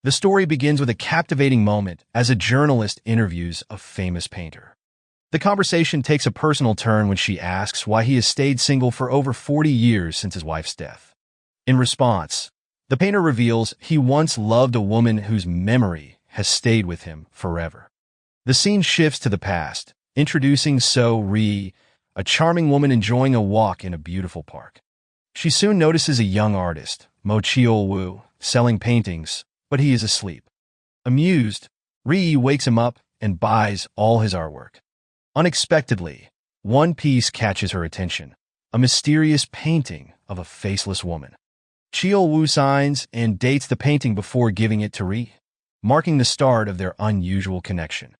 The story begins with a captivating moment as a journalist interviews a famous painter. The conversation takes a personal turn when she asks why he has stayed single for over 40 years since his wife's death. In response, the painter reveals he once loved a woman whose memory has stayed with him forever. The scene shifts to the past, introducing Ri, a charming woman enjoying a walk in a beautiful park. She soon notices a young artist, Cheol Woo, selling paintings, but he is asleep. Amused, Ri wakes him up and buys all his artwork. Unexpectedly, one piece catches her attention, a mysterious painting of a faceless woman. Cheol Woo signs and dates the painting before giving it to Ri, marking the start of their unusual connection.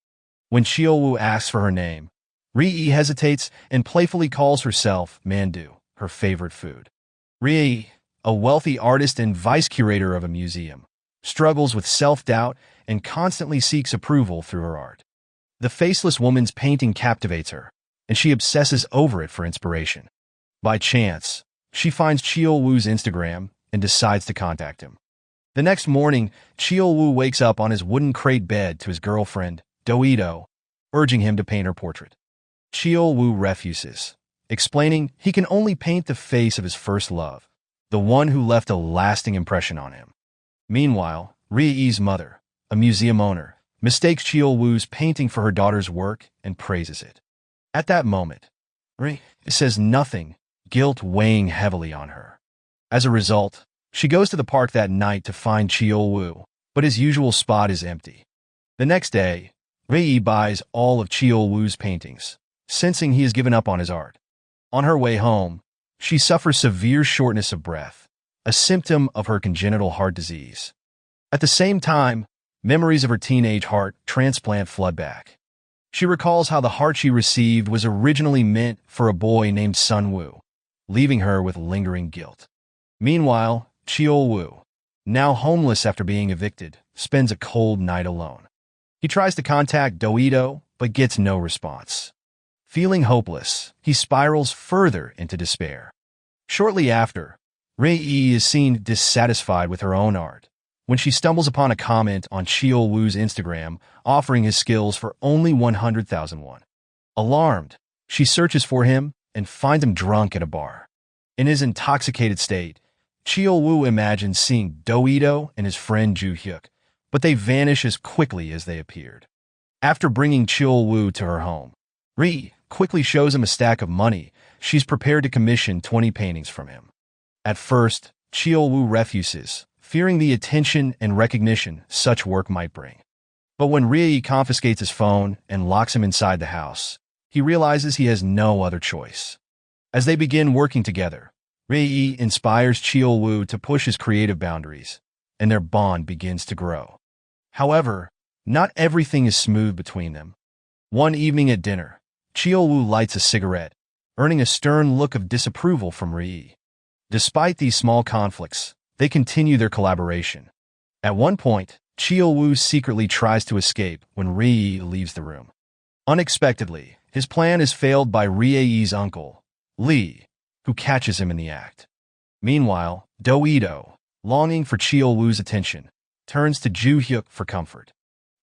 When Cheol Woo asks for her name, Ri hesitates and playfully calls herself mandu, her favorite food. Ri, a wealthy artist and vice curator of a museum, struggles with self-doubt and constantly seeks approval through her art. The faceless woman's painting captivates her, and she obsesses over it for inspiration. By chance, she finds Cheol Woo's Instagram and decides to contact him. The next morning, Cheol Woo wakes up on his wooden crate bed to his girlfriend, Do, urging him to paint her portrait. Cheol Woo refuses, explaining he can only paint the face of his first love, the one who left a lasting impression on him. Meanwhile, Ri's mother, a museum owner, mistakes Cheol Woo's painting for her daughter's work and praises it. At that moment, Ri says nothing, guilt weighing heavily on her. As a result, she goes to the park that night to find Cheol Woo, but his usual spot is empty. The next day, Ri buys all of Cheol Woo's paintings, sensing he has given up on his art. On her way home, she suffers severe shortness of breath, a symptom of her congenital heart disease. At the same time, memories of her teenage heart transplant flood back. She recalls how the heart she received was originally meant for a boy named Sun Woo, leaving her with lingering guilt. Meanwhile, Cheol Woo, now homeless after being evicted, spends a cold night alone. He tries to contact Do, but gets no response. Feeling hopeless, he spirals further into despair. Shortly after, Ri is seen dissatisfied with her own art when she stumbles upon a comment on Cheol Woo's Instagram offering his skills for only 100,000 won. Alarmed, she searches for him and finds him drunk at a bar. In his intoxicated state, Cheol Woo imagines seeing Do and his friend Ju Hyuk, but they vanish as quickly as they appeared. After bringing Cheol Woo to her home, Ri quickly shows him a stack of money she's prepared to commission 20 paintings from him. At first, Cheol Woo refuses, fearing the attention and recognition such work might bring. But when Ri confiscates his phone and locks him inside the house, he realizes he has no other choice. As they begin working together, Ri inspires Cheol Woo to push his creative boundaries, and their bond begins to grow. However, not everything is smooth between them. One evening at dinner, Cheol Woo lights a cigarette, earning a stern look of disapproval from Ri. Despite these small conflicts, they continue their collaboration. At one point, Cheol Woo secretly tries to escape when Ri leaves the room. Unexpectedly, his plan is failed by Ri's uncle, Lee, who catches him in the act. Meanwhile, Do, longing for Cheol Woo's attention, turns to Ju Hyuk for comfort.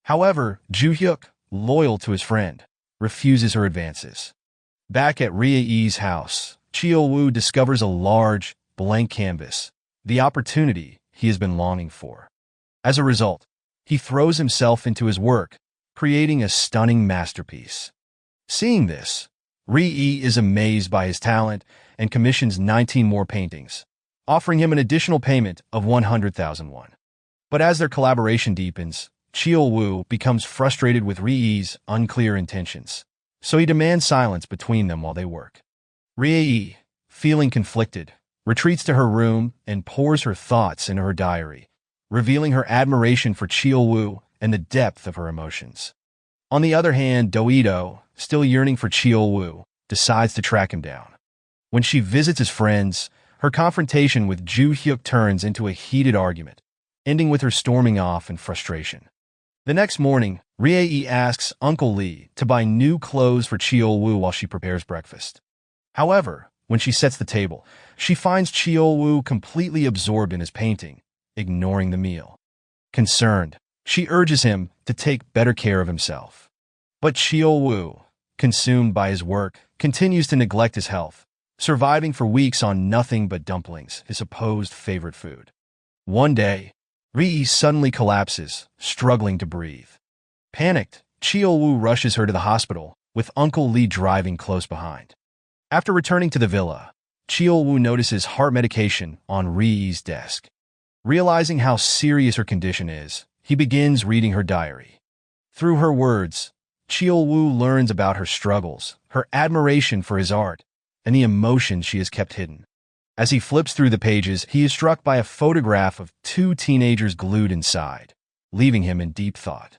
However, Ju Hyuk, loyal to his friend, refuses her advances. Back at Ri's house, Cheol Woo discovers a large, blank canvas, the opportunity he has been longing for. As a result, he throws himself into his work, creating a stunning masterpiece. Seeing this, Ri is amazed by his talent and commissions 19 more paintings, offering him an additional payment of 100,000 won. But as their collaboration deepens, Cheol Woo becomes frustrated with Ri's unclear intentions, so he demands silence between them while they work. Ri, feeling conflicted, retreats to her room and pours her thoughts into her diary, revealing her admiration for Cheol Woo and the depth of her emotions. On the other hand, Do, still yearning for Cheol Woo, decides to track him down. When she visits his friends, her confrontation with Ju Hyuk turns into a heated argument, ending with her storming off in frustration. The next morning, Ri asks Uncle Lee to buy new clothes for Cheol Woo while she prepares breakfast. However, when she sets the table, she finds Cheol Woo completely absorbed in his painting, ignoring the meal. Concerned, she urges him to take better care of himself. But Cheol Woo, consumed by his work, continues to neglect his health, surviving for weeks on nothing but dumplings, his supposed favorite food. One day, Ri suddenly collapses, struggling to breathe. Panicked, Cheol Woo rushes her to the hospital, with Uncle Lee driving close behind. After returning to the villa, Cheol Woo notices heart medication on Ri's desk. Realizing how serious her condition is, he begins reading her diary. Through her words, Cheol Woo learns about her struggles, her admiration for his art, and the emotions she has kept hidden. As he flips through the pages, he is struck by a photograph of two teenagers glued inside, leaving him in deep thought.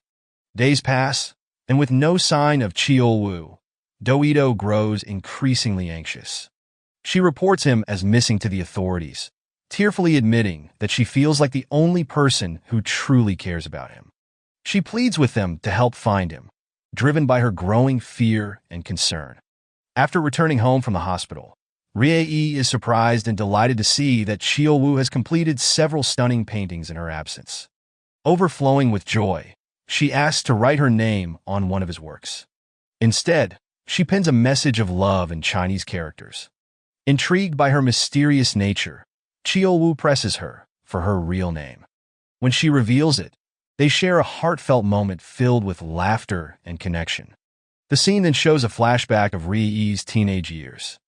Days pass, and with no sign of Cheol Woo, Do-Edo grows increasingly anxious. She reports him as missing to the authorities, tearfully admitting that she feels like the only person who truly cares about him. She pleads with them to help find him, driven by her growing fear and concern. After returning home from the hospital, Rie is surprised and delighted to see that Cheol Woo has completed several stunning paintings in her absence. Overflowing with joy, she asks to write her name on one of his works. Instead, she pens a message of love in Chinese characters. Intrigued by her mysterious nature, Cheol Woo presses her for her real name. When she reveals it, they share a heartfelt moment filled with laughter and connection. The scene then shows a flashback of Ri's teenage years.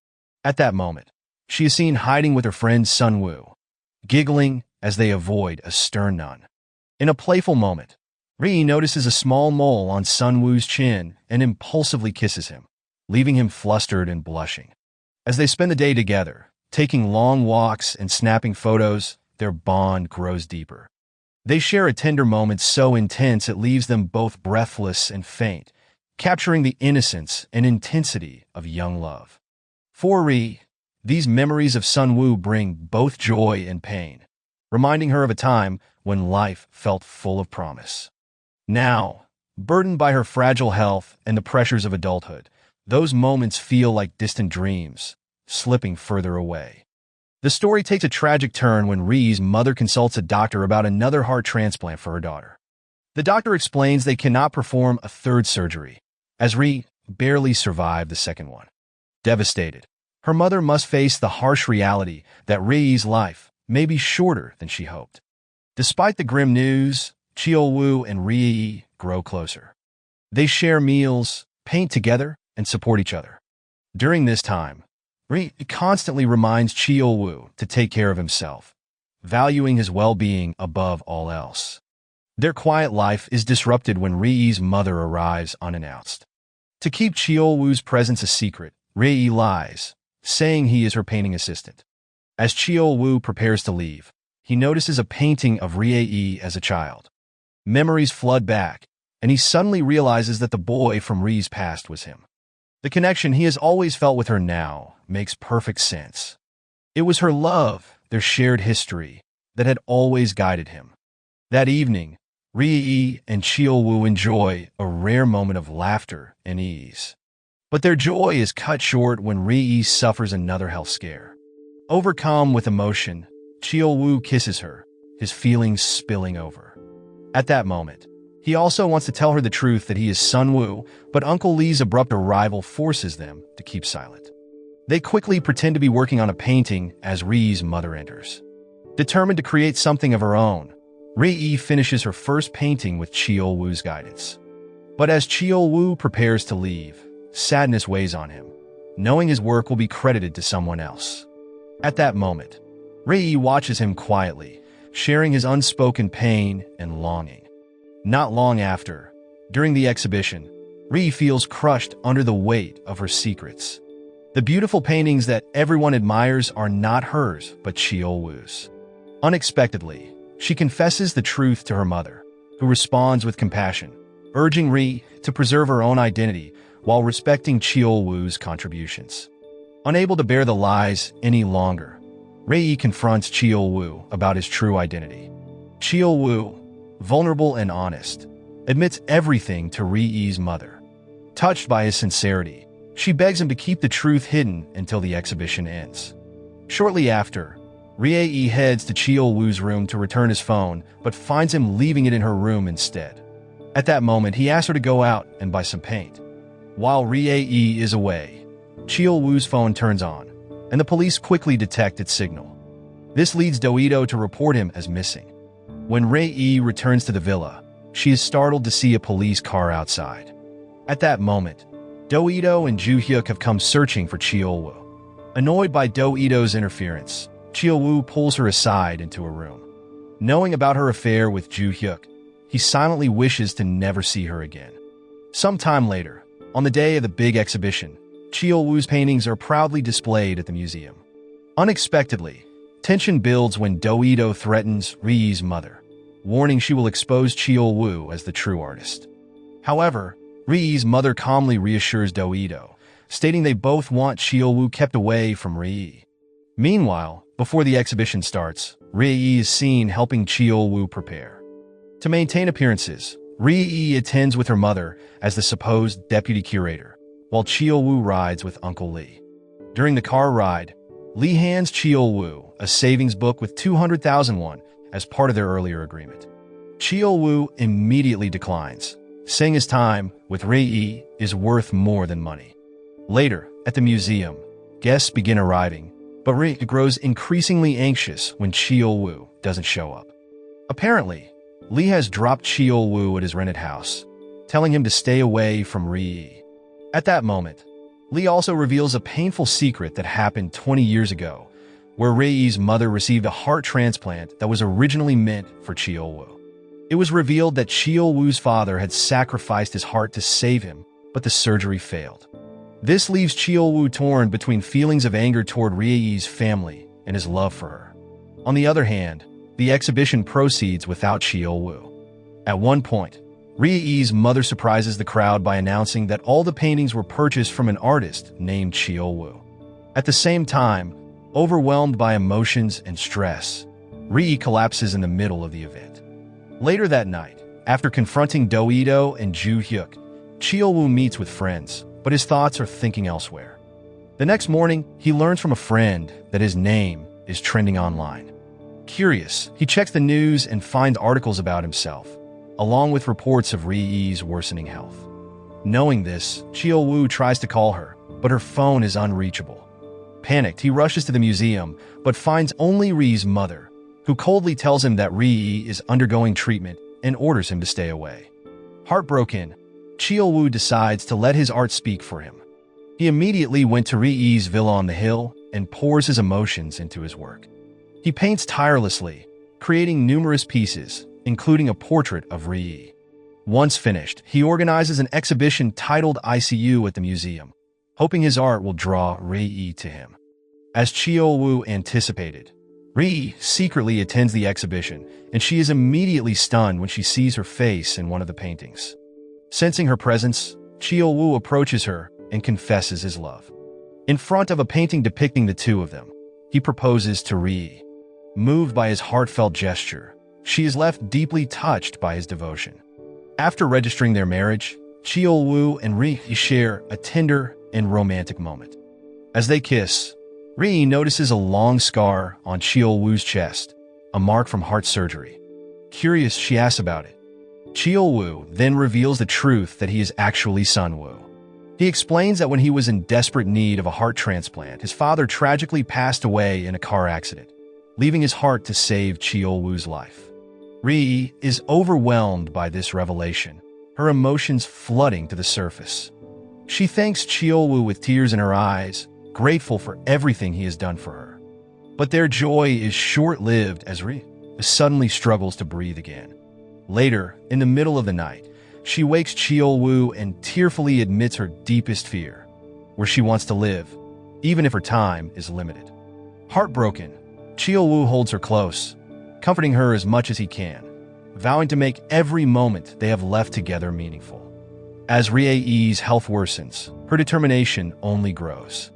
At that moment, she is seen hiding with her friend Sun Woo, giggling as they avoid a stern nun. In a playful moment, Ri notices a small mole on Sun Woo's chin and impulsively kisses him, leaving him flustered and blushing. As they spend the day together, taking long walks and snapping photos, their bond grows deeper. They share a tender moment so intense it leaves them both breathless and faint, capturing the innocence and intensity of young love. For Ri, these memories of Sun Woo bring both joy and pain, reminding her of a time when life felt full of promise. Now, burdened by her fragile health and the pressures of adulthood, those moments feel like distant dreams, slipping further away. The story takes a tragic turn when Ri's mother consults a doctor about another heart transplant for her daughter. The doctor explains they cannot perform a third surgery, as Ri barely survived the second one. Devastated, her mother must face the harsh reality that Ri's life may be shorter than she hoped. Despite the grim news, Cheol Woo and Ri grow closer. They share meals, paint together, and support each other. During this time, Ri constantly reminds Cheol Woo to take care of himself, valuing his well-being above all else. Their quiet life is disrupted when Ri's mother arrives unannounced. To keep Cheol Woo's presence a secret, Ri lies, saying he is her painting assistant. As Cheol Woo prepares to leave, he notices a painting of Ri as a child. Memories flood back, and he suddenly realizes that the boy from Ri's past was him. The connection he has always felt with her now makes perfect sense. It was her love, their shared history, that had always guided him. That evening, Ri and Cheol Woo enjoy a rare moment of laughter and ease. But their joy is cut short when Ri suffers another health scare. Overcome with emotion, Cheol Woo kisses her, his feelings spilling over. At that moment, he also wants to tell her the truth that he is Sun Woo, but Uncle Lee's abrupt arrival forces them to keep silent. They quickly pretend to be working on a painting as Ri's mother enters. Determined to create something of her own, Ri finishes her first painting with Cheol Woo's guidance. But as Cheol Woo prepares to leave, sadness weighs on him, knowing his work will be credited to someone else. At that moment, Ri watches him quietly, sharing his unspoken pain and longing. Not long after, during the exhibition, Ri feels crushed under the weight of her secrets. The beautiful paintings that everyone admires are not hers, but Cheol Woo's. Unexpectedly, she confesses the truth to her mother, who responds with compassion, urging Ri to preserve her own identity while respecting Cheol Woo's contributions. Unable to bear the lies any longer, Ri confronts Cheol Woo about his true identity. Cheol Woo, vulnerable and honest, admits everything to Ri's mother. Touched by his sincerity, she begs him to keep the truth hidden until the exhibition ends. Shortly after, Rie heads to Cheol Woo's room to return his phone, but finds him leaving it in her room instead. At that moment, he asks her to go out and buy some paint. While Rie is away, Cheol Woo's phone turns on, and the police quickly detect its signal. This leads Do-ito to report him as missing. When Rie returns to the villa, she is startled to see a police car outside. At that moment, Do-ito and Joo-hyuk have come searching for Cheol Woo. Annoyed by Do-ito's interference, Cheol Woo pulls her aside into a room. Knowing about her affair with Joo-hyuk, he silently wishes to never see her again. Some time later, on the day of the big exhibition, Cheol Woo's paintings are proudly displayed at the museum. Unexpectedly, tension builds when Do-ito threatens Rie's mother, warning she will expose Cheol Woo as the true artist. However, Rie's mother calmly reassures Do-ito, stating they both want Cheol Woo kept away from Rie. Meanwhile, before the exhibition starts, Rie is seen helping Cheol Woo prepare. To maintain appearances, Rie attends with her mother as the supposed deputy curator, while Cheol Woo rides with Uncle Lee. During the car ride, Lee hands Cheol Woo a savings book with 200,000 won as part of their earlier agreement. Cheol Woo immediately declines, saying his time with Rie is worth more than money. Later, at the museum, guests begin arriving, but Rie grows increasingly anxious when Cheol Woo doesn't show up. Apparently, Lee has dropped Cheol Woo at his rented house, telling him to stay away from Rie. At that moment, Lee also reveals a painful secret that happened 20 years ago, where Rie's mother received a heart transplant that was originally meant for Cheol Woo. It was revealed that Cheol Woo's father had sacrificed his heart to save him, but the surgery failed. This leaves Cheol Woo torn between feelings of anger toward Rie's family and his love for her. On the other hand, the exhibition proceeds without Cheol Woo. At one point, Rie's mother surprises the crowd by announcing that all the paintings were purchased from an artist named Cheol Woo. At the same time, overwhelmed by emotions and stress, Rie collapses in the middle of the event. Later that night, after confronting Do-ito and Joo-hyuk, Cheol Woo meets with friends, but his thoughts are thinking elsewhere. The next morning, he learns from a friend that his name is trending online. Curious, he checks the news and finds articles about himself, along with reports of Rie's worsening health. Knowing this, Cheol Woo tries to call her, but her phone is unreachable. Panicked, he rushes to the museum, but finds only Rie's mother, who coldly tells him that Rie is undergoing treatment and orders him to stay away. Heartbroken, Cheol Woo decides to let his art speak for him. He immediately went to Rie's villa on the hill and pours his emotions into his work. He paints tirelessly, creating numerous pieces, including a portrait of Rie. Once finished, he organizes an exhibition titled ICU at the museum, hoping his art will draw Rie to him. As Cheol Woo anticipated, Rie secretly attends the exhibition, and she is immediately stunned when she sees her face in one of the paintings. Sensing her presence, Cheol Woo approaches her and confesses his love. In front of a painting depicting the two of them, he proposes to Rie. Moved by his heartfelt gesture, she is left deeply touched by his devotion. After registering their marriage, Cheol Woo and Rie share a tender and romantic moment. As they kiss, Rie notices a long scar on Cheol Woo's chest, a mark from heart surgery. Curious, she asks about it. Cheol Woo then reveals the truth that he is actually Sun Woo. He explains that when he was in desperate need of a heart transplant, his father tragically passed away in a car accident, leaving his heart to save Cheol Woo's life. Rie is overwhelmed by this revelation, her emotions flooding to the surface. She thanks Cheol Woo with tears in her eyes, grateful for everything he has done for her. But their joy is short-lived as Rie suddenly struggles to breathe again. Later, in the middle of the night, she wakes Cheol Woo and tearfully admits her deepest fear, where she wants to live, even if her time is limited. Heartbroken, Cheol Woo holds her close, comforting her as much as he can, vowing to make every moment they have left together meaningful. As Rie's health worsens, her determination only grows.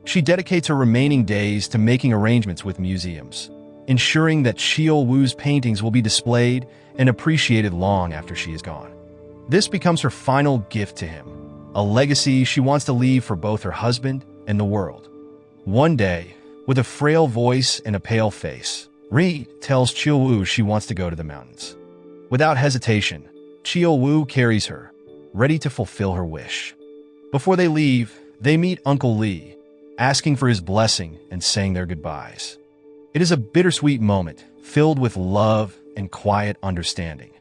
She dedicates her remaining days to making arrangements with museums, ensuring that Cheol Woo's paintings will be displayed and appreciated long after she is gone. This becomes her final gift to him, a legacy she wants to leave for both her husband and the world. One day, With a frail voice and a pale face, Ri tells Cheol Woo she wants to go to the mountains. Without hesitation, Cheol Woo carries her, ready to fulfill her wish. Before they leave, they meet Uncle Lee, asking for his blessing and saying their goodbyes. It is a bittersweet moment, filled with love and quiet understanding.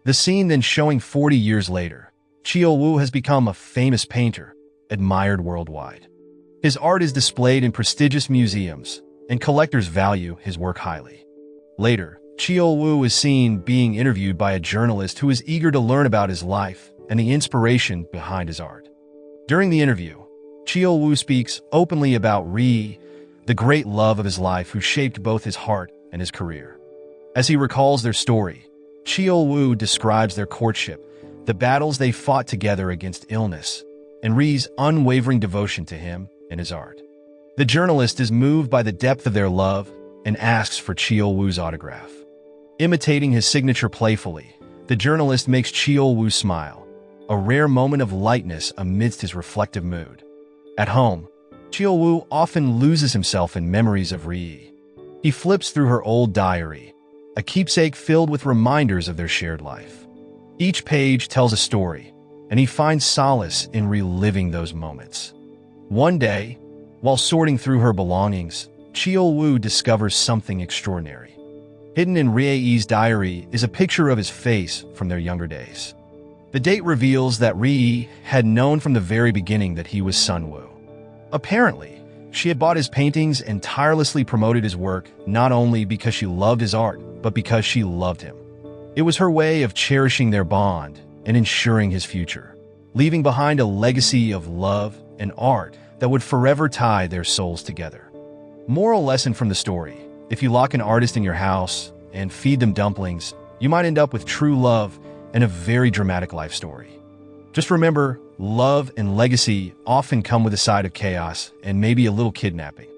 The scene then showing 40 years later, Cheol Woo has become a famous painter, admired worldwide. His art is displayed in prestigious museums, and collectors value his work highly. Later, Cheol Woo is seen being interviewed by a journalist who is eager to learn about his life and the inspiration behind his art. During the interview, Cheol Woo speaks openly about Ri, the great love of his life who shaped both his heart and his career. As he recalls their story, Cheol Woo describes their courtship, the battles they fought together against illness, and Ri's unwavering devotion to him and his art. The journalist is moved by the depth of their love and asks for Cheol Woo's autograph. Imitating his signature playfully, the journalist makes Cheol Woo smile, a rare moment of lightness amidst his reflective mood. At home, Cheol Woo often loses himself in memories of Ri. He flips through her old diary, a keepsake filled with reminders of their shared life. Each page tells a story, and he finds solace in reliving those moments. One day, while sorting through her belongings, Cheol Woo discovers something extraordinary. Hidden in Ri's diary is a picture of his face from their younger days. The date reveals that Ri had known from the very beginning that he was Sunwoo. Apparently, she had bought his paintings and tirelessly promoted his work not only because she loved his art, but because she loved him. It was her way of cherishing their bond and ensuring his future, leaving behind a legacy of love and art that would forever tie their souls together. Moral lesson from the story: if you lock an artist in your house and feed them dumplings, you might end up with true love and a very dramatic life story. Just remember, love and legacy often come with a side of chaos and maybe a little kidnapping.